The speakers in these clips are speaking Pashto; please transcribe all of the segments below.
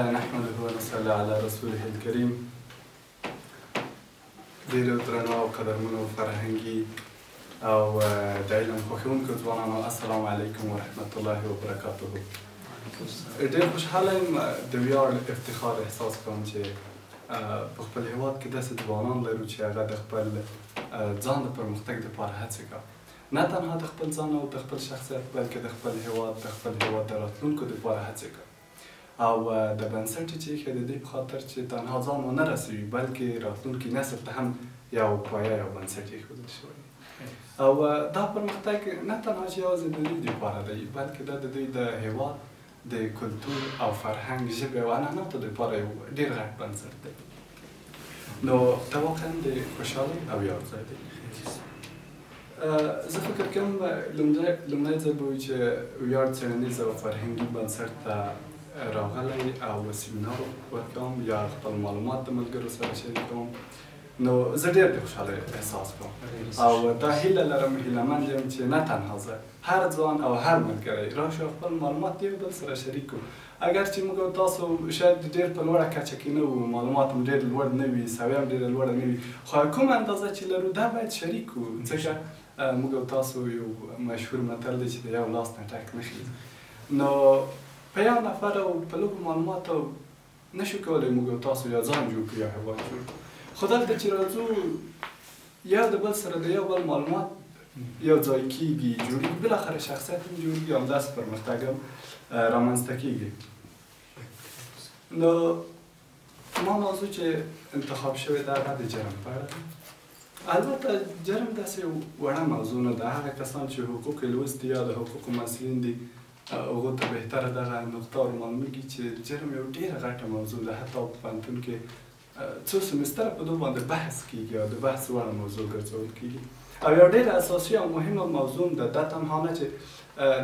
نحمده ونصلي على رسوله الكريم. ډېرو درنو او قدرمنو فرهنګي او د علم خوښونکو ځوانانو، السلام علیکم ورحمة الله وبرکاته. ډېر خوشحاله یم، د ویاړ افتخار احساس کوم چې په خپل هېواد کې داسې ځوانان لرو چې هغه د خپل ځان د پرمختګ دپاره هڅې کوي، نه تنها د خپل ځان او د خپل شخصیت بلکې د خپل هېواد د راتلونکو دپاره هڅې کوي او د بنسټ یې چې ایښی د دې په خاطر چې تنها ځان ونه رسوي بلکې راتلونکي نسل ته هم یو پایه یا بنسټ ایښودل شوی او دا پرمختګ نه تنها چې یوازې د دوی دپاره دی بلکې دا د دوی د هېواد د کلتور او فرهنګ ژبې او عنعناتو دپاره یو ډېر غټ بنسټ دی. نو دا واقعا د خوشحالۍ او ویاړ ځای دی. زه فکر کوم لومړی ځل به وي چې ویاړ څېړنیز او فرهنګي بنسټ ته راغلی او سیمینار ورکوم یا خپل معلومات د ملګرو سره شریکوم، نو زه ډېر د خوشحالۍ احساس کوم او دا هیله لرم، هیلهمند یم چې نه تنها زه، هر ځوان او هر ملګری راشي او خپل معلومات یو بل سره شریک کړو. اگر چې موږ او تاسو شاید ډېر په لوړه کچه کې نه وو، معلومات هم ډېر لوړ نه وي، سویه هم ډېره لوړه نه وي، خو کومه اندازه چې لرو دا باید شریک کړو، ځکه موږ او تاسو یو مشهور متل دی چې د یو لاس نه ټک نه خیږي. نو په یو نفر او په لږو معلوماتو نشو کولی موږ او تاسو یا ځان جوړ کړو یا هېواد جوړ کړو، خو دلته چې راځو یو د بل سره د یو بل معلومات یو ځای کېږي، جوړېږي، بالاخره شخصیت هم جوړېږي، همداسې پرمختګ هم رامنځته کېږي. نو ما موضوع چې انتخاب شوې ده هغه د جرم په اړه ده. البته جرم داسې وړه موضوع نه ده، هغه کسان چې حقوق یې لوستي یا د حقوقو مسؤلین دي هغو ته بهتره دغه نقطه ورمعلومېږي چې جرم یو ډېره غټه موضوع ده، حتی په پوهنتون کې څو سمستره په دې باندې بحث کېږي او د بحث وړ موضوع ګرځول کېږي او یو ډېره اساسي او مهمه موضوع ده. دا تنها نه چې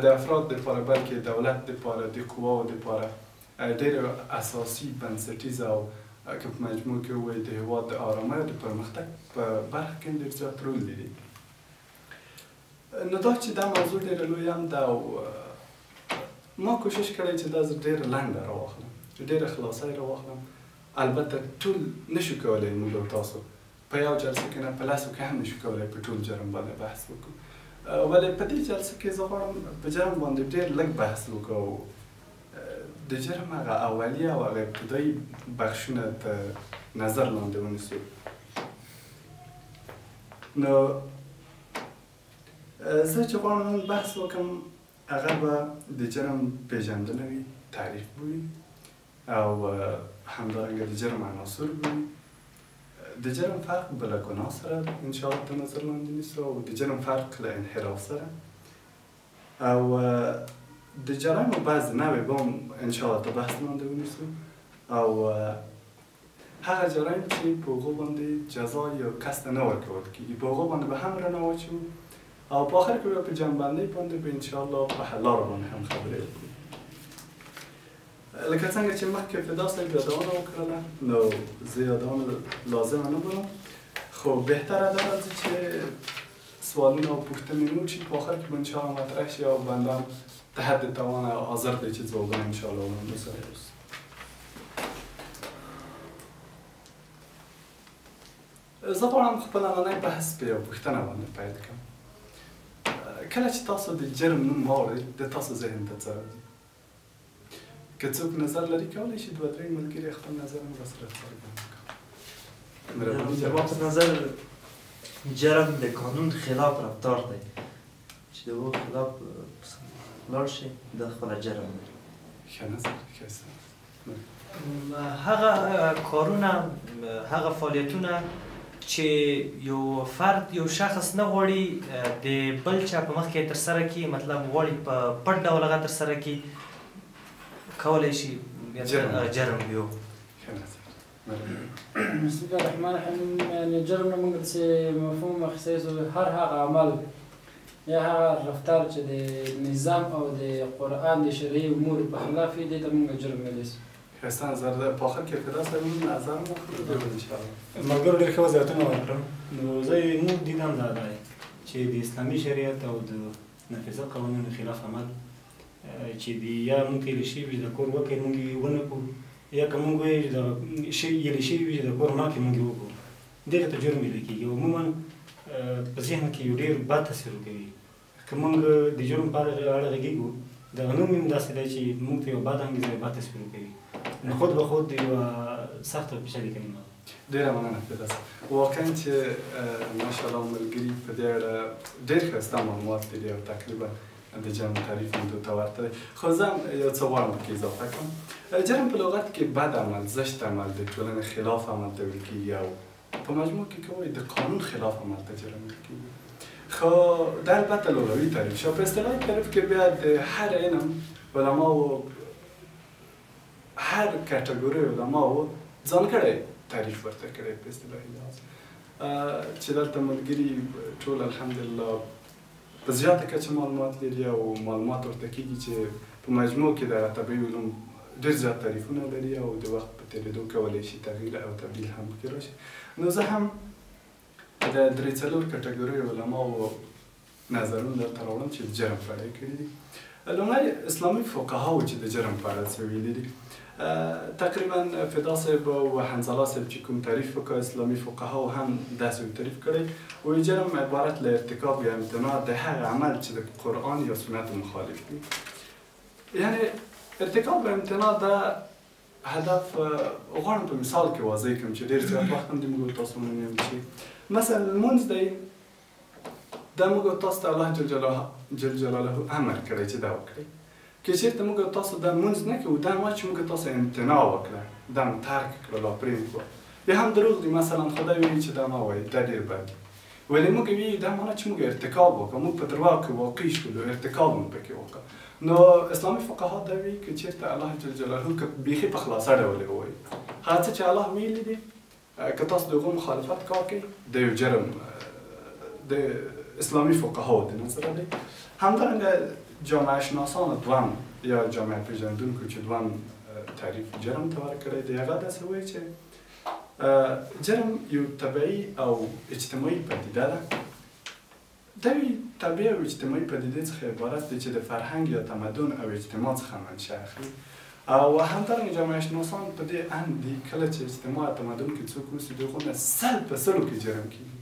د افراد دپاره بلکې دولت دپاره، د قواو دپاره ډېره اساسي بنسټیزه او که په مجموع کې ووایو د هېواد د ارامۍ او د پرمختګ په برخه کې ډېر زیات رول لري. نو دا چې دا موضوع ډېره لویه هم ده او ما کوشش کړی چې دا زه ډېره لنډه راواخلم، ډېره خلاصه یې راواخلم. البته ټول نشو کولی موږ او تاسو په یو جلسه کې نه، په لسو کې هم نشو کولی په ټول جرم باندې بحث وکړو، ولې په دې جلسه کې زه غواړم په جرم باندې ډېر لږ بحث وکړو، د جرم هغه اولیه او هغه ابتدایي بخشونه د نظر لاندې ونیسو. نو زه چې غواړم نن بحث وکړم هغه به د جرم پېژندنه وي، تعریف به وي او همدارنګه د جرم عناصر به وي، د جرم فرق به له ګناه سره انشاءالله د نظر لاندې نیسو او د جرم فرق له انحراف سره او د جرایمو بعضې نوعې به هم انشاءالله د بحث لاندې ونیسو او هغه جرایم چې په هغو باندې جزا یا کس ته نه ورکول کېږي په هغو باندې به هم رڼا واچوو او په آخر کې به په جنبندۍ باندې به انشاءالله په حل لارو باندې هم خبرې وکړو. لکه څنګه چې مخکې فدا صاحب یادونه وکړله، نو زه یادونه لازمه نه بولم، خو بهتره ده راځي چې سوالونه او پوښتنې نه وشي، په آخر کې به انشاءالله مطرح شي او بنده هم تحت توان حاضر دی چې ځوابونه انشاءالله وړاندې سره اوسي. زه غواړم خپل نننی بحث په یوه پوښتنه باندې پیل کړم. کله چې تاسو د جرم نوم واورئ د تاسو ذهن ته څه راځي؟ که څوک نظر لري کولی شي دوه درې ملګري خپل نظر هم راسره څرګند کړي. زما په نظر جرم د قانون خلاف رفتار دی چې د هغو خلاف لاړ شي دا خپله جرم دی. ښه نظر، ښایسته. هغه کارونه، هغه فعالیتونه چې یو فرد، یو شخص نه غواړي د بل چا په مخ کې ترسره کړي، مطلب غواړي په پټ ډول هغه ترسره کړي، کولی شي جرم یو. بسم الله الرحمن الرحیم. یعنې جرم نه موږ داسې مفهوم اخیستی شو هر هغه عمل یا هغه رفتار چې د نظام او د قرآن د شرعي امورو په خلاف وي دې ته موږ جرم ویلی شو. ښایسته نظر ده. په آخر کې فدا صاحب موږ نظر مو وکړو انشاءالله. ملګرو ډېر ښه وضاحتونه ورکړل. نو زه زموږ دین هم دا دی چې د اسلامي شریعت او د نافذه قوانینو خلاف عمل چې د یا مونږ کولی شوي د کور وکړ مونږ یې ونه کړو یا که موږ وایو چې د یلې شوي وي چې د کور مخکې موږ یې وګورو دغې ته جرم ویل کېږي. عموما په ذهن کې یو ډېر بد تصویر کوي. که موږ د جرم په اړه غږېږو دغه نوم هم داسې دی چې موږ ته یو بد انګېزه بد تصویر کوي، نو خود به خود یوه سخته پېچلې کلمه ده. ډېره مننه فردوس. واقعا چې ماشاءالله ملګري په دې اړه ډېر ښایسته معلومات لري او تقریبا د جرم تعریف هم دوی ته ورته دی. خو زه هم یو څه غواړم پکې اضافه کړم. جرم په لغت کې بد عمل، زشت عمل، د ټولنې خلاف عمل ته ویل کېږي او په مجموع کې که وایي د قانون خلاف عمل ته جرم ویل کېږي. خو دا البته لغوي تعریف شو. په اصطلاحي تعریف کې بیا د هر علم علماو هر کټګورۍ علماو ځانګړی تعریف ورته کړی په اصطلاحي لحاظ، چې دلته ملګري ټول الحمدلله په زیاته کچه معلومات لري او معلومات ورته کېږي چې په مجموع کې دغه طبیعي علوم ډېر زیات تعریفونه لري او د وخت په تېرېدو کولی شي تغییر او تبدیل هم پکې راشي. نو زه هم د درې څلور کټګوریو علماو نظرونه درته راوړم چې د جرم په اړه یې کړي دي. لومړی اسلامي فقهاو چې د جرم په اړه څه ویلي دي. تقریبا فدا صاحب او حنظله صاحب چې کوم تعریف وکړ اسلامي فقهاو هم داسې یو تعریف کړی، وایي جرم عبارت له ارتکاب یا امتناع د هغه عمل چې د قرآن یا سنت مخالف وي. یعنی ارتکاب و امتناع دا هدف غواړم په مثال کې واضح کړم چې ډېر زیات وخت هم د موږ تاسو ونیوم چې مثلا لمونځ دی، دا موږ تاسو ته الله جل جلاله امر کړی چې دا وکړئ. که چېرته موږ تاسو دا لمونځ نه کوو دا ما چې موږ تاسو امتناع وکړه، دا مو ترک کړه، لا پرې مو کړه، یا هم دروغ دی مثلا خدای ویلي چې دا مه وایئ، دا ډېر بد دی. ولې موږ ویلي دا معنی چې موږ ارتکاب وکړو، موږ په درواغ کې واقع شولو، ارتکاب مو پکې وکړه. نو اسلامي فقها دا وایي که چېرته الله جل جلاله که بیخي په خلاصه ډول یې ووایي هغه څه چې الله ویلي دي که تاسو د هغو مخالفت کار کوئ د یو جرم د اسلامي فقهاو د نظره دی. همدارنګه جامعه شناسانو دوم یا جامعه پېژندونکو چې دوم تعریف جرم ته ورکړی دی، هغه داسې وایي چې جرم یو طبیعي او اجتماعي پدیده ده. دا یو طبیعي او اجتماعي پدیدې څخه عبارت دی چې د فرهنګ یا تمدن او اجتماع څخه منشأ اخلي. او همدارنګه جامعه شناسان په دې اند دي کله چې اجتماع او تمدن کې څوک اوسي د هغو نه سل په سلو کې جرم کېږي.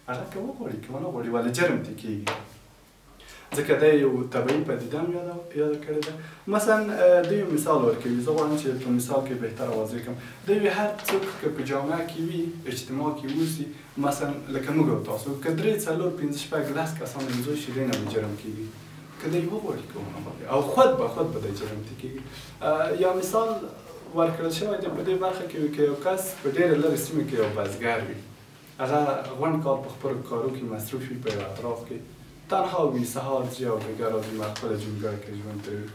هغه که وغواړي که ونه غواړي ولې جرم ترې کېږي، ځکه دا یو طبیعي پدیده هم یاده کړې ده. مثلا دوی یو مثال ورکوي، زه غواړم چې په مثال کې بهتره واضح کړم. دوی وایي هر څوک که په جامعه کې وي، اجتماع کې اوسي، مثلا لکه موږ او تاسو که 3 4 5 6 10 کسان یو ځای شي دی نه به جرم کېږي، که دی وغواړي که ونه غواړي، او خود به دی جرم ترې کېږي. یا مثال ورکړل شوی دی په دې برخه کې که یو کس په ډېره لرې سیمه کې یو بزګر وي، هغه غونډ کال په خپلو کارو کې مصروف وي په یو اطراف کې، تنها وي، سهار ځي او دیګه راځي خپله جونګړه کې ژوند کوي،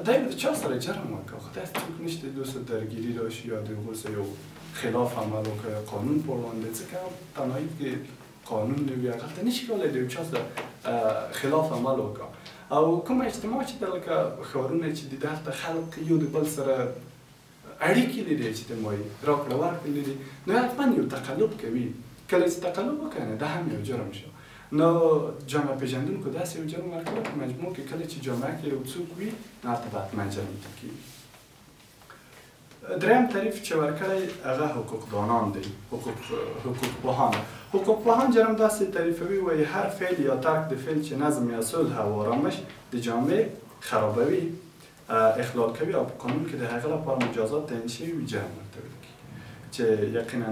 دی به د چا سره جرم وکړي؟ خو داسې څوک نشته د سره درګیري راشي یا د هغو سره یو خلاف عمل وکړي قانون په وړاندې، ځکه تنهایي کې قانون نه وي، هغه ته نشي کولی د یو چا سره خلاف عمل وکړي. او کومه اجتماع چې ده لکه ښارونه چې دي دلته خلک یو د بل سره اړیکې لري، اجتماعي راکړه ورکړه لري، نو حتما یو تقلب کوي. کله چې تقلب وکړي نو دا هم یو جرم شو. نو جامعه پېژندونکو داسې یو جرم ورکړی په مجموع کې کله چې جامعه کې یو څوک وي نو هلته به حتما جرم کېږي. دریم تعریف چې ورکړی هغه حقوقدانان دی، حقوقپوهان. حقوقپوهان جرم داسې تعریفوي، وایي هر فعل یا ترک د فعل چې نظم یا صلح او آرامش د جامعې خرابوي، اخلال کوي او په قانون کې د هغه لپاره مجازات تعیین شوي وي، جرم ورته ویل کېږي. چې یقینا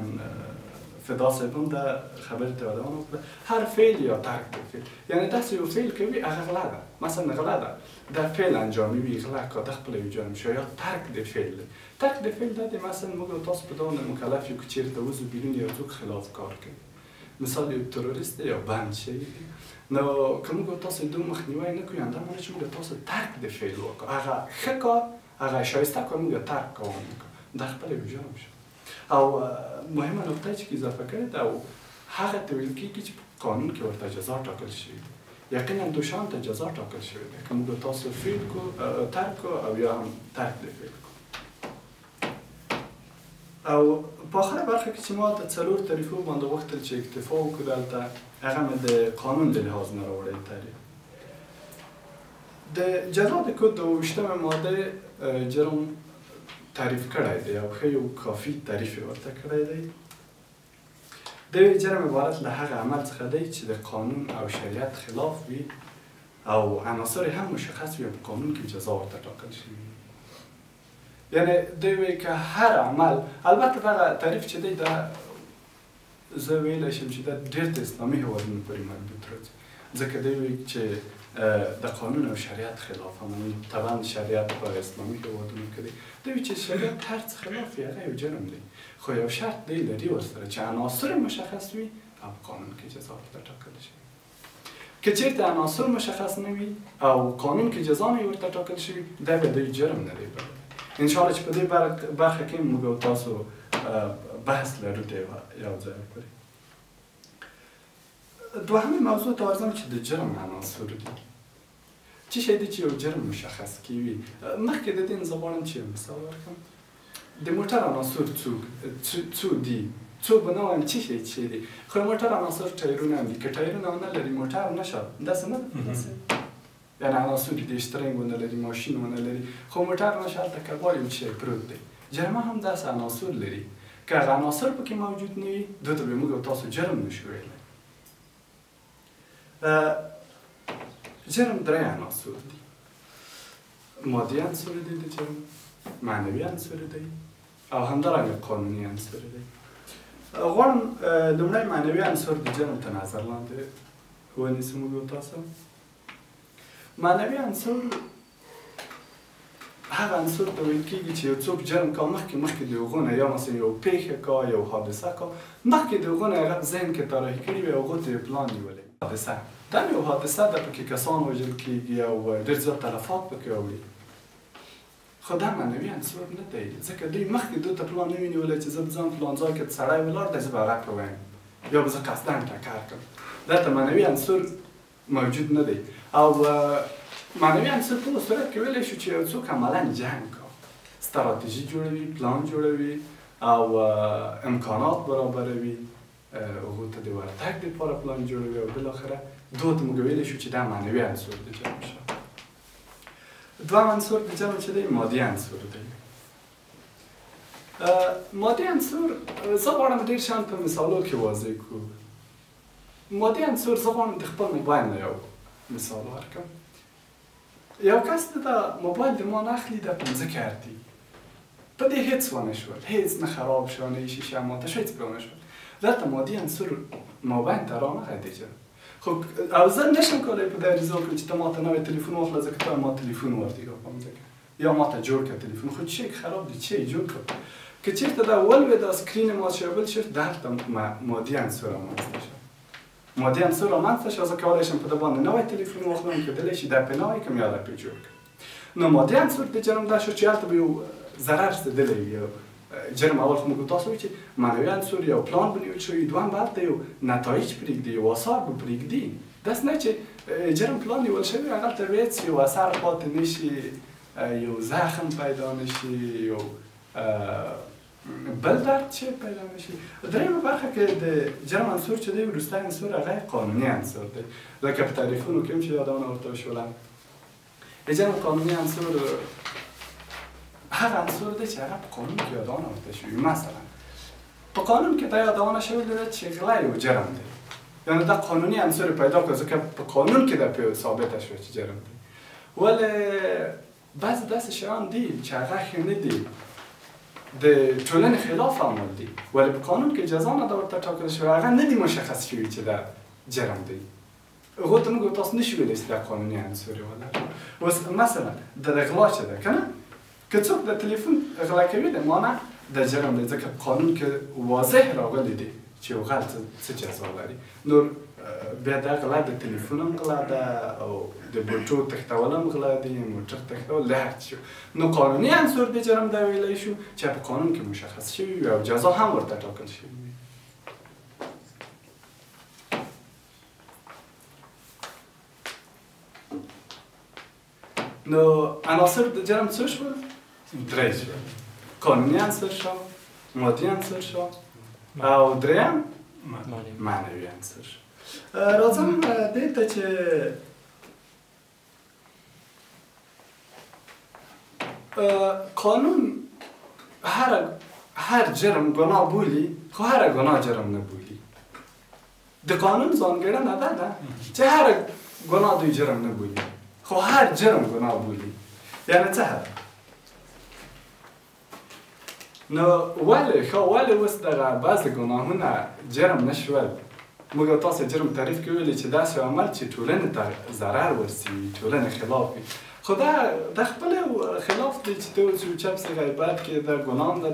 فدا صاحب هم دا خبرې ته ودونه وکړه، هر فعل یا ترک د فعل، یعنی داسې یو فعل کوي هغه غله ده، مثلا غله ده دا فعل انجاموي، غله که ده خپله یو جرم شو، یا ترک د فعل دی. ترک د فعل دا دی مثلا موږ تاسو په ډول مکلف یو که چېرته وځو بیرون یو څوک خلاف کار کوي، مثال یو تروریست دی یا بند شوی دی، نو که موږ تاسو د دوی مخنیوی نه کوو دا معنی چې موږ تاسو ترک د فعل وکړو، هغه ښه کار، هغه ښایسته کار موږ ترک کوو نه کوو، دا خپله یو جرم شو. او مهمه نقطه چې اضافه کړې ده او هغه ته ویل کېږي چې په قانون کې ورته جزا ټاکل شوې ده. یقینا دو شان ته جزا ټاکل شوې ده که موږ تاسو فعل کو ترک کو او یا هم ترک د فعل کو. او په آخره برخه کې چې ما د 4 تعریفو باندې غوښتل چې اکتفا وکړو دلته هغه مې د قانون د لحاظ نه راوړی تعریف. د جزا د کود د 28مه ماده جرم تعریف کړی دی او ښه یو کافي تعریف یې ورته کړی دی. د یو جرم عبارت له هغه عمل څخه دی چې د قانون او شریعت خلاف وي او عناصر هم مشخص وي او په قانون کې جزا ورته ټاکل شوي وي. یعنی دوی وایي که هر عمل، البته دغه تعریف چې دی دا زه ویلی شم چې دا ډېر د اسلامي هېوادونو پورې مربوط راځي، ځکه دوی وایي چې د قانون او شریعت خلاف هم طبعا شریعت په اسلامي هېوادونو کې دی. دوی وایي چې شریعت هر څه خلاف وي هغه یو جرم دی، خو یو شرط دی لري ورسره چې عناصر مشخص وي او په قانون کې جزا ورته ټاکل شي. که چېرته عناصر مشخص نه وي او قانون کې جزا نه وي ورته ټاکل شوي، دا به دوی جرم نه دی بللی. انشاءالله چې په دې برخه کې موږ او تاسو بحث لرو دی یو ځای وکړي. دوهمې موضوع ته ورځم چې د جرم عناصر دي. څه شی دی چې یو جرم مشخص کوي؟ مخکې د دې نه زه غواړم چې یو مثال ورکړم. د موټر عناصر څو دي؟ څو به نه وایم څه شی دی، خو د موټر عناصر ټایرونه هم دي. که ټایرونه ونه لري موټر نشه، داسې نه ده. یعنې عناصر دي، شترنګ ونه لري، ماشین ونه لري، خو موټر نشه هلته کبار یو شی پروت دی. جرمه هم داسې عناصر لري. که هغه عناصر پکې موجود نه وي، دو ته به موږ او تاسو جرم نشو ویلی. جرم درې عناصر دي. مادي عنصر دی د جرم، معنوي عنصر دی او همدارنګه قانوني عنصر دی. غواړم لومړی معنوي عنصر د جرم ته نظر لاندې ونیسو موږ او تاسو. معنوي عنصر هغه عنصر ته ویل کېږي چې یو څوک جرم کا مخکې د هغو نه، یا مثلا یو پیښه کا، یو حادثه کا، مخکې د هغو نه هغه په ذهن کې طراحي کړي وي او هغو ته یې پلان نیولی. حادثه دا یو حادثه ده، پکې کسان وژل کېږي او ډېر زیات تلفات پکې اوري، خو دا معنوي عنصر نه دی، ځکه دوی مخکې دوی ته پلان نه وي نیولی چې زه به ځم فلان ځای کې سړی ولاړ دی، زه به هغه کوم یا به زه قصداً ټکر کړم. دلته معنوي عنصر موجود نه دی. او معنوي عنصر په صورت کې ویلی شو چې یو څوک عملاً جنګ کا، ستراتیژي جوړوي، پلان جوړوي او امکانات برابروي، هغو ته د ورتګ دپاره پلان جوړوي او بالاخره دو ته موږ ویلی شو چې دا معنوي عنصر د جرم شو. دوهم عنصر د جرم چې دی مادي عنصر دی. مادي عنصر زه غواړم ډېر شیان په مثالو کې واضح کړو. مادي عنصر زه غواړم د خپل موبایل نه یو مثال ورکړم. یو کس د موبایل د ما نه اخلي، د په مځکه اردي، په دې هېڅ ونه شول، هېڅ نه خراب شو، نه یې شیشه ماته شو، هېڅ پرې ونه شول. دلته مادي عنصر موبایل ته رانغی دی جرم. خو او زه نشم کولی په دې عریضه وکړم چې ته ماته نوی تلیفون واخله، ځکه ته ما تلیفون ورتېږه په مځکه، یا ماته جوړ کړه تلیفون. خو څه خراب دی، څه یې جوړ کړه. که چېرته دا ولوېد، دا سکرین یې مات شو، بل شو، دلته مادي عنصر رامنځته شو. مادي عنصر رامنځته شو، زه کولی شم په ده باندې نوی تلیفون واخلم، کیدلی شي دا پرې نوی کړم یا دا پرې جوړ کړم. نو مادي عنصر د جرم دا شو چې هلته به یو ضرر رسېدلی وي. جرم اول خو موږ تاسو وایي چې معنوي عنصر یو پلان به نیول شوی، دوهم به هلته یو نتایج پرېږدي، یو آثار به پرېږدي. داسې نه چې جرم پلان نیول شوی، هغلته به هېڅ یو اثر پاتې نه شي، یو زخم پیدا نه شي، یو بل درد چې پیدا نه شي. درېیمه برخه کې د جرم عنصر چې دی وروستی عنصر هغه قانوني عنصر دی. لکه په تعریفونو کې هم چې یادونه ورته وشوله، د جرم قانوني عنصر هغه عنصر دی چې هغه په قانون کې یادونه ورته شوي. مثلا په قانون کې دا یادونه شوې ده چې غلا یو جرم دی، یعنې دا قانوني عنصر پیدا کړه، ځکه په قانون کې دا ثابته شوه چې جرم دی. ولې بعضې داسې شیان دي چې هغه ښه نه دي، د ټولنې خلاف عمل دي، ولې په قانون کې جزا نه ده ورته ټاکل شوې، هغه نه دي مشخص شوي چې دا جرم دی. هغو ته موږ تاسو نشو ویلی چې دا قانوني عنصر یې ولري. اوس مثلا د غلا چې ده که نه، که څوک د تلیفون غلا کوي د ما نه، د جرم دی، ځکه قانون کې واضح راغلی دی چې یو غل څه جزا لري. نو بیا دا غلا د تلیفون هم غلا ده او د بوټو تښتول هم غلا دي، موټر تښتول، د هر څه. نو قانوني عنصر د جرم دا ویلی شو چې په قانون کې مشخص شوي وي او جزا هم ورته ټاکل شوي وي. نو عناصر د جرم څه شول؟ درې شول. قانوني عنصر شو، مادي عنصر شو او درېیم معنوي عنصر شو. راځم دې ته چې قانون هر جرم گناه بولی خو هر گناه جرم نبولی د قانون ځانګړنه ده چې هر گناه دوی جرم نبولی خو هر جرم گناه بولی یعنی څه هر نو ولې اوس دغه بعضې ګناهونه جرم نشول موږ تاسو جرم تعریف کې ویلي چې داسې عمل چې ټولنې ته ضرر ورسوي ټولنې خلاف وي خو دا خپل خلاف دی چې تو چپ سي غیبت کې دا ګناه ده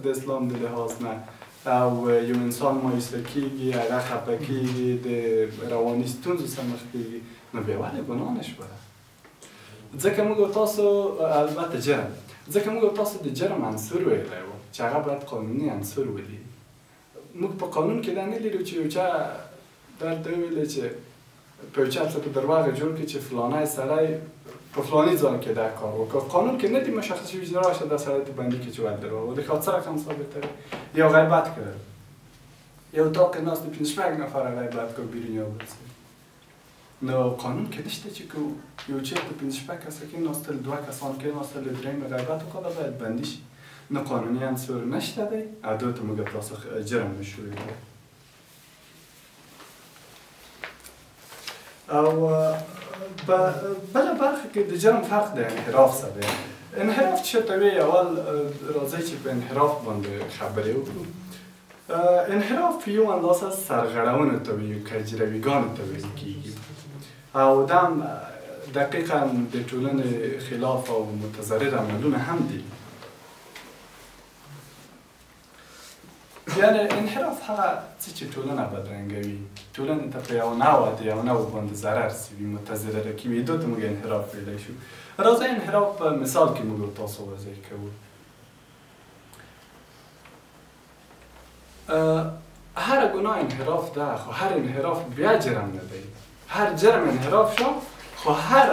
د اسلام د لحاظ نه او یو انسان مایوسه کېږي هغه خفه کېږي د رواني ستونزو سره مخ کېږي نو بیا ولې ګناه نشوله ځکه موږ تاسو البته جرم ځکه موږ تاسو د جرم عنصر ویلی و چې هغه باید قانوني عنصر ولري موږ په قانون کې دا نه لرو چې یو چا درته وویلی چې په یو چا څه په درواغ جوړ کړي چې فلانی سړی په فلاني ځای کې دا کار وکړ قانون کې نه دي مشخص شوي چې راشه دا سړی ته بندي کړي چې ولې درواغ ویلي خو څه رقم ثابتوي یو غیبت کړل یو اتاق کې ناست پنځه شپږ نفره غیبت کړ بیرون یوبرسي نو قانون کې نشته چې یو چېرته پنځه شپږ کسه کېناستل دوه کسان کېناستل درېیمه غیبت وکړه دا باید بندي شي نه قانوني عنصر نشته دی او دو ته موږ تاسو جرم نشوي او بله برخه کې د جرم فرق د انحراف سره دی انحراف چې ته وی اول راځي چې په انحراف باندې خبرې وکړو انحراف په یو اندازه سرغړونو ته وي کجرویګانو ته ویل کېږي او دا دقیقا د ټولنې خلاف او متضرر عملونه هم دي یعنی انحراف هغه څه چې ټولنه بدرنګوي ټولنې ته په یو نوع د یو نوع باندې ضرر سوي متضرره کوي دو ته موږ انحراف ویلی شو راځئ انحراف په مثال کې موږ تاسو وضع کوو هر گناه انحراف ده خو هر انحراف بیا جرم نه دی هر جرم انحراف شو خو هر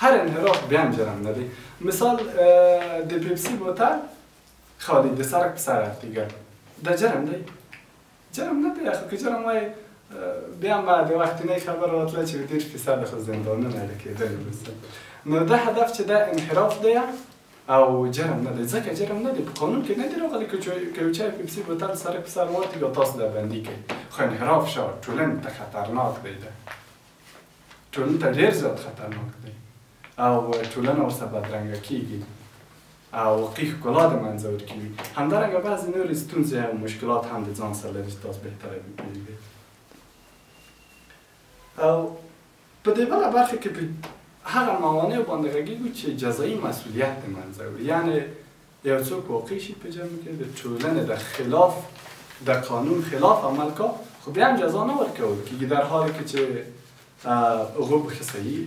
انحراف بیا جرم نه دی مثال د پیپسی بوتل خالی د سرک په سر دیگه دا جرم دی جرم نه دی خو که جرم وای بیا هم بعد وقتی نه خبر راتله چې 10% خو زندانونه کېدل بسته نو دا هدف چې دا انحراف دی او جرم نه دی ځکه جرم نه دی په قانون کې نه دی راغلی که یو چای پیپسي بوتل سرک په سر واټي یا تاسو دا بندي کوي خو انحراف شو ټولنې ته خطرناک دی ټولنې ته ډېر زیات خطرناک دی او ټولنه ورسره بدرنګه کېږي او واقعي ښکلا د منځه ورکوي همدارنګه بعضې نورې ستونزې او مشکلات هم د ځان سره لري چې تاسو بهتره وپوهېږئ او په دې بله برخه کې هغه موانع باندې غږېږو چې جزایي مسئولیت د منځه وړي یعنې یو څوک واقع شي په جرم کې د ټولنې د خلاف د قانون خلاف عمل کا خو بیا هم جزا نه ورکول کېږي در حالی کې چې هغو به صحیح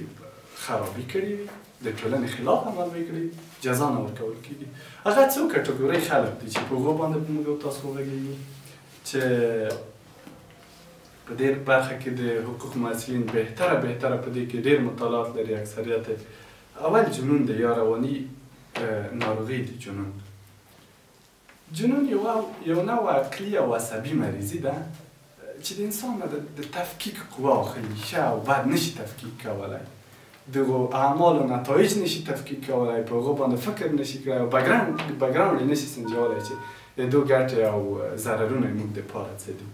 خرابي کړي وي د ټولنې خلاف عمل وکړي جزا نه ورکول کېږي هغه څو کټګورۍ خلک دي چې په هغو باندې موږ تاسو وغږېږو چې په دې برخه کې د حقوق مسئولین بهتره په دې کې ډېر مطالعات لري اکثریت اول جنون دی یا رواني ناروغي دی جنون یو نوع عقلي او عصبي مریضي ده چې د انسان د تفکیک قوا خیلی ښه او بد نشي تفکیک کولی دغو اعمالو نتایج نشي تفکیک کولی په هغو باندې فکر نشي کولی او بګراوند یې نشي سنجولی چې د دو ګټې او ضررونه یې موږ دپاره څه دي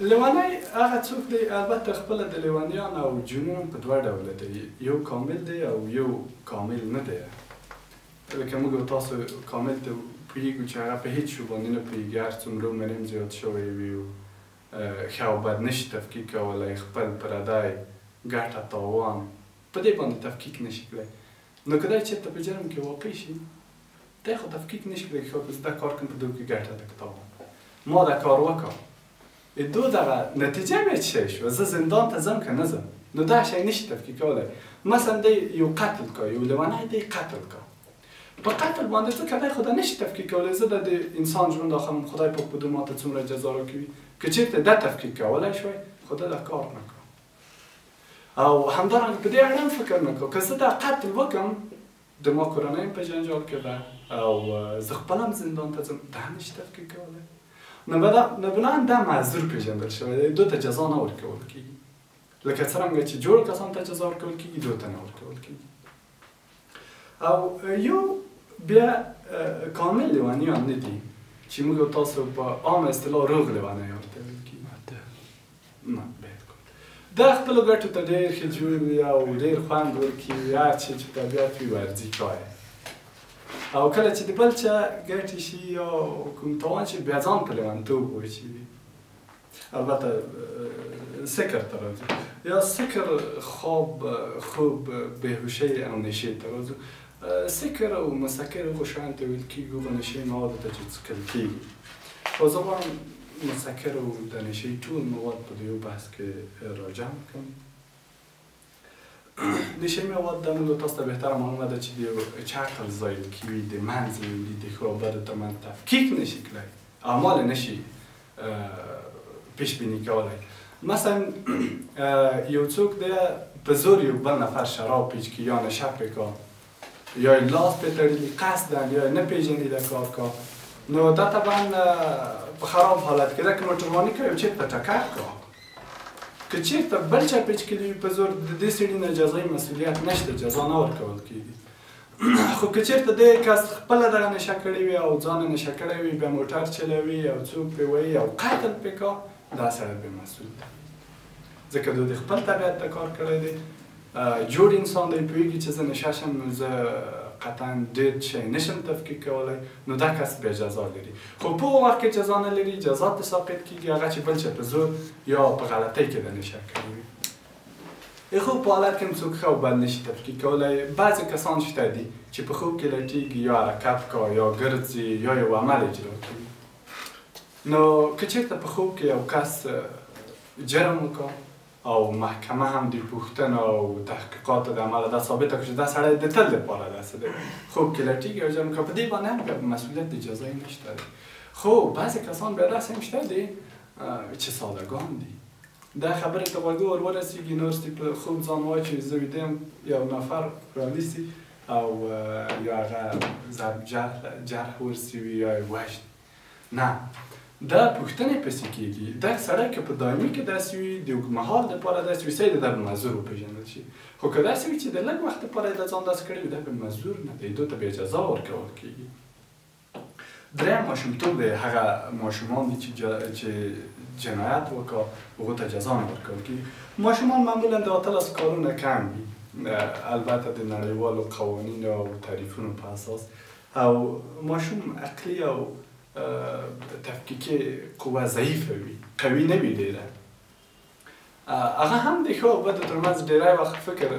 لیونی هغه څوک دی البته خپله د لیونیان او جنون په دوه ډوله دی یو کامل دی او یو کامل نه دی لکه موږ تاسو کامل ته پوهېږو چې هغه په هېڅ شو باندې نه پوهېږي هر څومره عمر یې زیات شوی وي ښه او بد نشي تفکیک کولی خپل پردی ګټه تاوان په دې باندې تفکیک نشي کړی نو که دی چېرته په جرم کې واقع شي دی خو تفکیک نشي کړی ښه که زه دا کار کوم په دو کې ګټه ده که تاوان ما دا کار وکړم دو دغه نتیجه بیا څه شی شوه زه زندان ته ځم که نه ځم نو دا شی نشي تفکیک کولی مثلا دی یو قتل کا یو لیونی دی قتل کا په قتل باندې ځکه دی خو دا نشي تفکیک کولی زه د انسان ژوند آخر خدای پاک په دو ماته څومره جزا راکوي که چېرته دا تفکیک کولی شوی خو دا کار نه کوم او همدارنګه په دې اړه هم فکر نه کوم که زه دا قتل وکړم د ما کورنۍ په جنجال کې ده او زه خپله هم زندان ته ځم دا هم نشي تفکیک کولی نو بناهن دا معذور پیژندل شوی دی دو ته جزا نه ورکول کېږي لکه څرنګه چې جوړ کسان ته جزا ورکول کېږي دو ته نه ورکول کېږي او یو بیا کامل لیوانی هم ندی چی موږ تاسو په عام اصطلاح روغ لیوانی ورته ویل کېږي نه باید کن دا خپلو ګټو ته ډېر ښه جوړ وي او ډېر خوند ورکړي هر څه چې طبیعت وي ورځي کایه او کله چې د بل چا ګټې شي یا کوم تاوان شي بیا ځان په لیونتوب وشي البته سکر ته راځي یا سکر خواب خوب بهوشۍ او نشې ته راځو سکر او مسکر هغو شیانو ته ویل کېږي هغو نشې موادو ته چې څښل کېږي خو زه غواړم مسکر او د نشې ټول مواد په یو بحث کې راجمع کړم نشې مواد دا موږ تاسو ته بهتره معلومه ده چې د یو چا عقل زایل کېوي د منځ وي د ښو او بدو ترمنځ تفکیک نشي کړی اعمال نشي پیش بینی کولی مثلا یو څوک دی په زور یو بل نفر شراب پیچ کړي یا نشه پرې کا یا یې لاس پرې تړلي قصدا یا یې نه پېژني دا کار کا نو دا طبعا په خراب حالت کې ده که موټرواني کوي چېرته ټکر کا که چېرته بل چا پیچ کړي وي په زور د دې سړي نه جزایي مسؤلیت نشته جزا نه ورکول کېږي خو که چېرته دې کس خپله دغه نشه کړې وي او ځان یې نشه کړی وي بیا موټر چلوي او څوک پرې وایي او قتل پرې کا دا سړی بې مسؤل دی ځکه دوی د خپل طبیعت ته کار کړی دی جوړ انسان دی پوهېږي چې زه نشه شم نو زه قطعا ډېر شی نشم تفکیک کولی نو دا کس بیا جزا لري خو په هغه وخت کې جزا نه لري جزا ته ساقط کېږي هغه چې بل چا په زور یا په غلطۍ کې د نشه کړی وي خو په حالت کې هم څوک ښه او بد نشي تفکیک کولی بعضې کسان شته دي چې په خوب کې لټېږي یا حرکت کا یا ګرځي یا یو عمل اجرا کوي نو که چېرته په خوب کې یو کس جرم وکړه او محکمه هم د پوښتنو او تحقیقاتو د امله دا ثابته کړه چې دا سړی د تل لپاره داسې دی خوب کې لټېږي او جرم کوي په دې باندې هم مسؤلیت د جزایي نشته دی خو بعضې کسان بیا داسې هم شته دي چې سادهګان دي دا خبرې ته غوږ ور ورسېږي نورستې په خوب ځان واچوي زه ویده یم یو نفر رانیسي او یا هغه جرح ورسي وي یا یې وژني نه دا پوښتنې پسې کېږي دا سړی که په دایمي کې داسې وي د اوږدمهال دپاره داسې وي سید دا به مزدور وپېژندل شي خو که داسې وي چې د لږ وخت دپاره یې د ځان داسې کړی وي دا به مزدور نه دی دو ته بیا جزا ورکول کېږي دریم ماشومتوب دی هغه ماشومان دي چې جنایت وکړه هغو ته جزا نه ورکول کېږي ماشومان معمولا د 18 کالونه کم وي البته د نړیوالو قوانینو او تعریفونو په اساس او ماشوم عقلي او تفکیکي قوه ضعیفه وي قوي نه وي ډېره هغه هم د ښو او بدو ترمنځ ډېری وخت فکر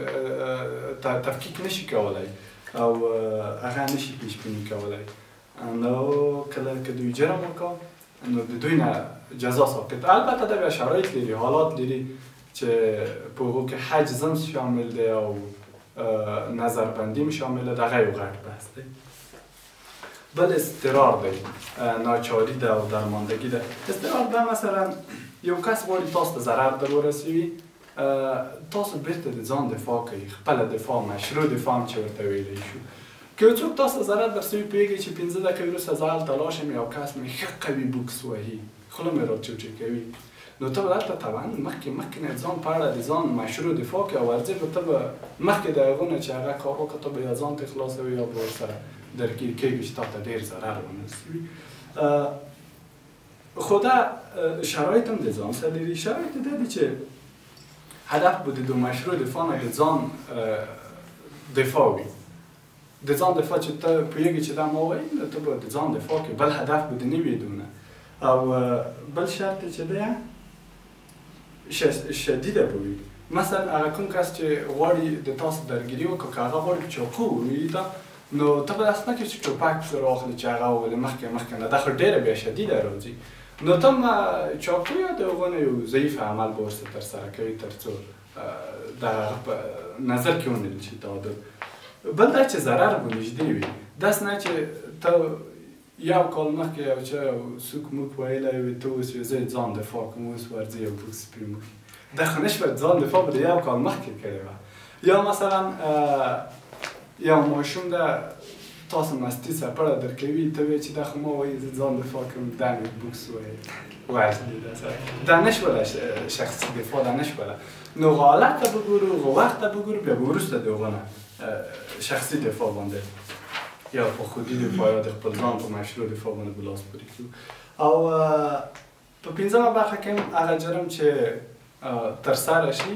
تفکیک نشي کولی او هغه نشي پیش بیني کولی نو کله که دوی جرم وکړه نو د دوی نه جزا ساقط البته دا بیا شرایط لري حالات لري چې په هغو کې حجز هم شامل دی او نظربندي هم شامل دی دغه یو غټ بحث دی بل اضطرار دی ناچاری ده او درماندگی ده اضطرار ده مثلا یو کس غواړي تاسو ته ضرر در ورسوي تاسو بیرته د ځان دفاع کوئ خپله دفاع مشروع دفاع هم چې ورته ویلی شو که یو څوک تاسو ته ضرر درسوي پوهېږئ چې 15 دقیقې وروسته زه هلته لاړ شم یو کس مې ښه قوي بوکس وهي خوله مې راچوچې کوي نو ته به هلته طبعا مخکې نه ځان په اړه د ځان مشروع دفاع کوې او ورځې به ته به مخکې د هغو نه چې هغه کار وکړه ته به یا ځان ته خلاصوي یا به ورسره درگیر کېږي چې تا ته ډېر ضرر ونه رسوي خو دا شرایط هم د ځان سره لري شرایط دا دي چې هدف به د مشروع دفاع نه د ځان دفاع وي د ځان دفاع چې ته پوهېږي چې دا ما وایي نو ته به د ځان دفاع کوې بل هدف به د نه وي دونه او بل شرط چې دی شدیده به وي مثلا هغه کوم کس چې غواړي د تاسو درګیري وکړي که هغه غواړي چاقو ووهي تا نو ته به داسې نه کوې چې ټوپک پسې راواخلې چې هغه وولې مخکې نه دا خو ډېره بیا شدیده راځي نو ته هم چاقو یا د هغو نه یو ضعیف عمل به ورسره ترسره کوي تر څو د هغه په نظر کې ونیول شي تعادل بل دا چې ضرر به نږدې وي داسې نه چې ته یو کال مخکې یو چا څوک موږ ویلی وي ته اوس زه یې ځان دفاع کوم اوس ورځې یو بوکس پرې موښي دا خو نشوه ځان دفاع به د یو کال مخکې کړې وه یا مثلا یو ماشوم ده تاسو مستي څپړه درکوي ته وایې چې دا خو ما وایي زه ځان دفاع کوم دا مې بوکس وایي وژني دا سړی دا نشوله شخصي دفاع دا نشوله نو حالت ته بګورو هغه وخت ته بګورو بیا به وروسته د هغو نه شخصي دفاع باندې یا په خودي دفاع یا د خپل ځان په مشروع دفاع باندې بلاس پورې کړو. او په 15مه برخه کې هغه جرم چې ترسره شي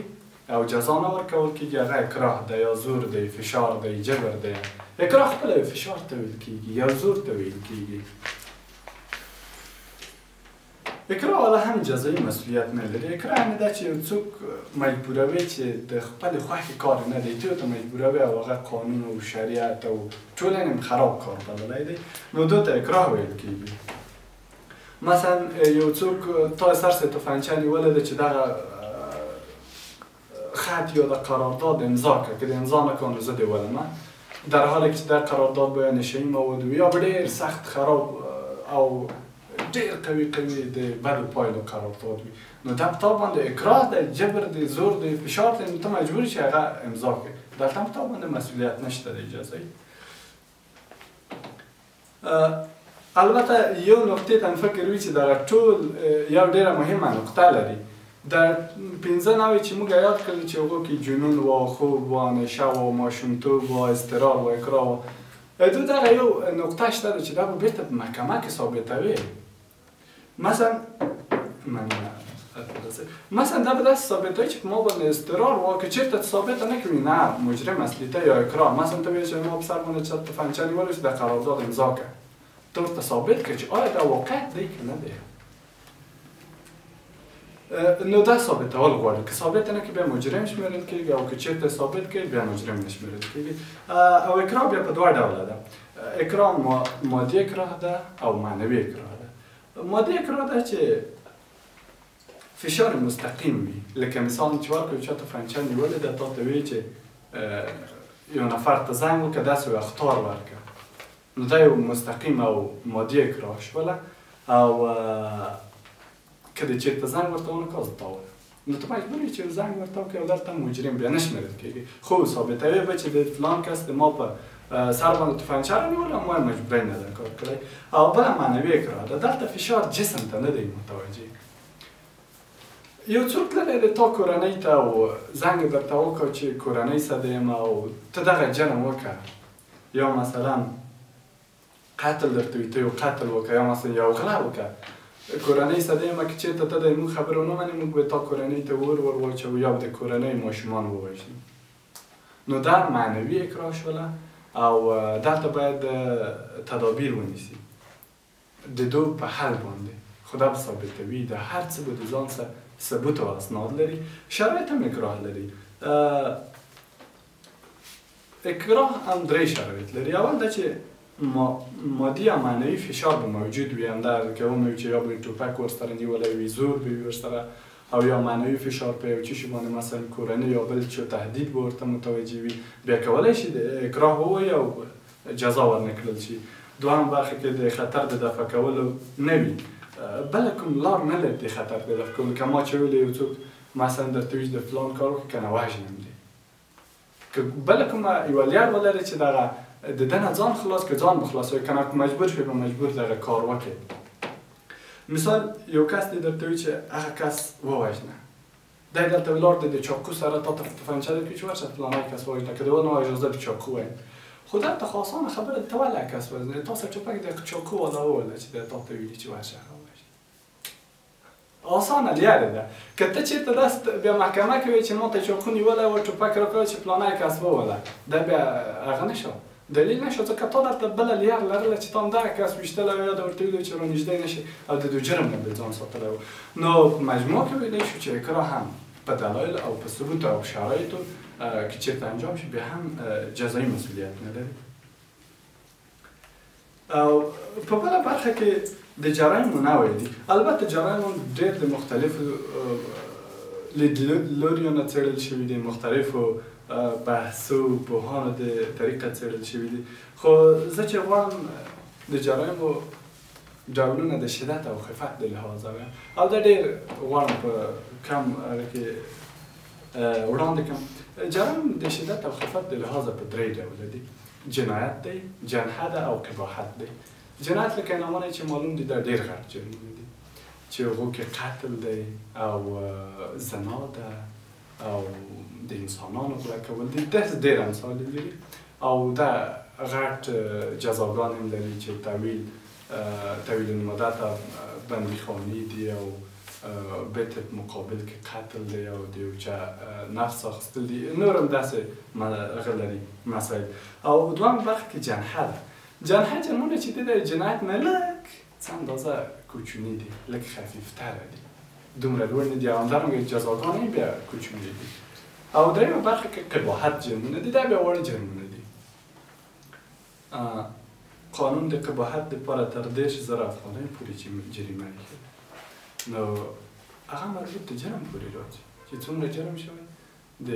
او جزا نه ورکول کېږي هغه اکراه ده یا زور دی، فشار دی، جبر دی. اکراه خپله فشار ته ویل کېږي یا زور ته ویل کېږي. اکراه والا هم جزایي مسئولیت نه لري. اکراه یعنې دا چې یو څوک مجبوروي چې د خپلې خوښې کار نه دی، تو ته مجبوروي او هغه قانون او شریعت او ټولنې خراب کار بللی دی، نو دو ته اکراه ویل کېږي. مثلا یو څوک تا سر سې تفنچه نیولې ده چې دغه خط یا د قرارداد امضا کړه، که د امضا نکړه نو زه دې ولمه، در حالی که دا قرارداد به نشه‌ای مواد وي یا به ډېر سخت خراب او ډېر قوي د بدو پایلو قرارداد وي، نو دا په تا باندې اکراه دی، جبر دی، زور دی، فشار دی، نو ته مجبور یې چې هغه امضا کړې. دلته هم په تا باندې مسئولیت نشته دی جزایي. البته یو نقطې ته فکر وي چې دغه ټول یو ډېره مهمه نقطه لري. در 15 نوعی چې موږ یاد کړل چې هغو کې جنون و، خوب و، نشه و، ماشومتوب و، اضطرار و، اکراه و، دغه یو نقطه شته ده چې دا به بېرته په محکمه کې ثابتوي. مثلا دا به داسې ثابتوي چې په ما باندې اضطرار و، که چېرته ثابته نه کړي نه مجرم اصلي ته یا اکراه. مثلا ته وایې چې ما په سر باندې چا تفنچه نیولی چې د قرارداد امضا کړه، ته ورته ثابت کړه چې آیا دا واقعیت دی که نه دی، نو دا ثابتول غواړي. که ثابت نه کړي بیا مجرم شمیرل کېږي، او که چېرته ثابت کړي بیا مجرم نه شمیرل کېږي. او اکراه بیا په دوه ډوله ده. اکراه مادي اکراه ده او معنوي اکراه ده. مادي اکراه ده چې فشار مستقیم وي، لکه مثال چې ورکړو چا ته فرانچه نیولې ده، تا ته وایي چې یو نفر ته زنګ وکړه داسې یو اخطار ورکړه، نو دا یو مستقیم او مادي اکراه شوله. او که د چېرته زنګ ورته ونه کړه زه تا ووایم، نو ته مجبور یې چې زنګ ورته وکړې او دلته مجرم بیا نه شمېرل کېږي. خو ثابتوي به چې د فلان کس د ما په سر باندې توفنچه رانیوله او ما یې مجبوری نه ده کار کړی. او بله معنوي اکراه ده، دلته فشار جسم ته نه دی متوجه. یو څوک تللی دی تا کورنۍ ته او زنګ یې درته وکړه چې کورنۍ سره یم او ته دغه جرم وکړه، یا مثلا قتل درته وي ته یو قتل وکړه، یا مثلا یو غلا وکړه، کورنۍ سره یم که چېرته ته د موږ خبره ونه منې موږ به تا کورنۍ ته ور واچوو یا به د کورنۍ ماشومان ووژنو. نو دا معنوي اکراه شوله او دلته باید تدابیر ونیسي د دو په حل باندې. خدا به ثابتوي د هر څه به د ځان سره ثبوت او اسناد لري. شرایط هم اکراه لري. اکراه هم درې شرایط لري. اول دا چې مادي یا معنوي فشار به موجود وي، همدا که وموي چې یا به ټوپک ورسره نیولی وي، زور به وي ورسره، او یا معنوي فشار په یو چیشي باندې مثلا کورنۍ یا بل څه تهدید به ورته متوجه وي، بیا کولی شي د اکراه ووایي او جزا ورنه کړل شي. دوهم برخه کې د خطر د دفع کولو نه وي، بله کوم لار نه لري د خطر د دفع کولو. که ما چې ویلې یو څوک مثلا درته وي چې د فلان کار وکړي که نه وژنم دی، که بله کومه یوه لار ولري چې دغه د ده نه ځان خلاص که ځان به خلاصوي، که نه مجبور شوي به مجبور دغه کار وکړي. مثال یو کس دی درته وي چې هغه کس ووژنه، دی دلته ولاړ دی د چاقو سره تا ته تفنچه درکړي چې ورشه فلانی کس ووژنه، که د ونه اجازه به چاقو وایم. خو دلته خو اسانه خبره ته ولې کس وژنې، تا سره ټوپک د چاقو والا وویله چې تا ته ویلي چې ورشه هغه ووژنه. اسانه لاره ده. که ته چېرته داسې بیا محکمه کې وایي چې ما ته چاقو نیولی و ټوپک راکړی چې فلانی کس وویله، دا بیا هغه نشو دلیل نشو، ځکه تا درته بله لار لرله چې تا همدغه کس ویشتلی و یا د ورته ویلي چې رانږدې نشي او د دو جرم نه د ځان ساتلی و. نو په مجموع کې ویلی شو چې اکراه هم په دلایل او په ثبوت او شرایطو که چېرته انجام شي بیا هم جزایي مسئولیت نه لري. او په بله برخه کې د جرایمو نوع دي. البته جرایمو ډېر د مختلفو لیدلوریو نه څېړل شوي دي، مختلفو بحثو پوهانو د طریقه څېړل شوي دي. خو زه چې غواړم د جرایمو ډولونه د شدت او خفت د لحاظه وایم، او دا ډېر غواړم په کم هغه کې وړاندې کړم. جرایم د شدت او خفت د لحاظه په درې ډوله دي: جنایت دی، جنحه ده او قباحت دی. جنایت لکه نامونه چې معلوم دي دا ډېر غټ جرمونه دي چې هغو کې قتل دی او زنا ده او د انسانانو غلا کول دي، داسې ډېر امثال لري. او دا غټ جزاګان هم لري چې طویل المدت بندیخوانی دی او بیت مقابل کې قتل دی او د یو چا نفس اخیستل دي نور هم داسې هغه لري مسایل او دویم برخه کې جنحه ده جنحه جرمونه چې دی د جنایت نه لږ څه اندازه کوچني دي لږ خفیفتره دي دومره لوړ نه دي او همدارنګه جزاګان یې بیا کوچني دي او دریمه برخه کې قباحت جرمونه دي دا بیا وړ جرمونه دي قانون د قباحت دپاره تر 10,000 افغانۍ پورې جریمه کړي نو هغه مربوط د جرم پورې راځي چې څومره جرم شوی د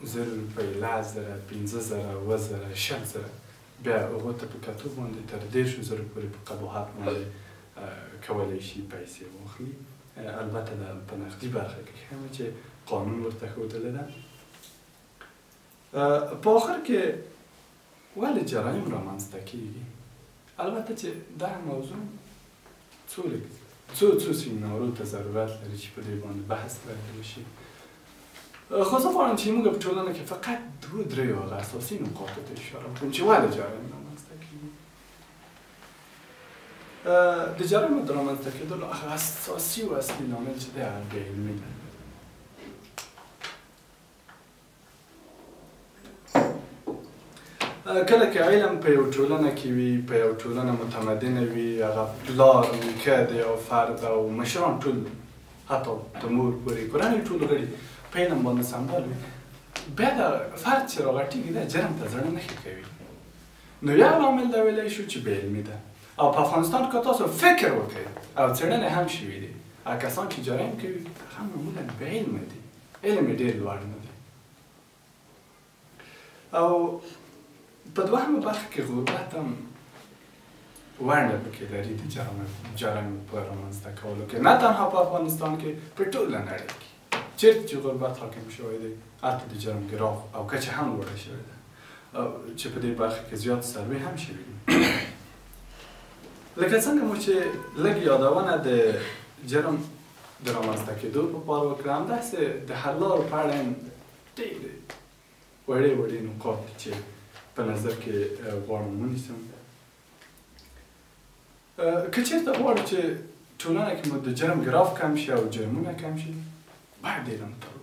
1,000 روپۍ 10,000 15,000 7,000 10,000 بیا هغو ته په کتو باندې تر 10,000 پورې په قباحت باندې کولی شي پیسې واخلي البته په نقدي برخه کې هم چې قانون ورته ښودلی ده په آخر کې ولې جرایم رامنځته کېږي البته چې دا موضوع څو سیمینارو ته ضرورت لري چې په دې باندې بحث وکړل شي خو زه غواړم چې موږ په ټولنه کې فقط 2-3 هغه اساسي نقاطو ته اشاره وکړم چې ولې جرایم رامنځته کېږي د جرایمو د رامنځته کېدلو هغه اساسي او اصلي لامل چې دی هغه بېعلمي ده کله چې علم په یو ټولنه کې وي په یو ټولنه متمدنه وي هغه پلار نیکه دی او فرد او مشران ټول حتی د مور پورې کورنۍ ټول غړي په علم باندې سمبال وي بیا د فرد چې راغټېږي دا جرم ته زړه نه ښه کوي نو یو لامل دا ویلی شو چې بېعلمي ده او په افغانستان کې تاسو فکر وکړئ او څېړنې هم شوي دي هغه کسان چې جرایم کوي هغه معمولا بېعلمه دي علم یې ډېر لوړ نه دی او په دوهمه برخه کې غربت هم ونډه پکې لري د جرایمو په رامنځته کولو کې نه تنها په افغانستان کې په ټوله نړۍ کې چیرته چې غربت حاکم شوی دی هلته د جرم ګراف او کچه هم لوړه شوې ده چې په دې برخه کې زیات سروې هم شوي دي لکه څنګه مو چې لږ یادونه د جرم د رامنځته کېدو په باب وکړه همداسې د حل لارو په اړه هم ډېرې وړې نقاط دي چې په نظر کې غواړم ونیسم که چېرته غواړو چې ټولنه کې مو د جرم ګراف کم شي او جرمونه کم شي باید علم ته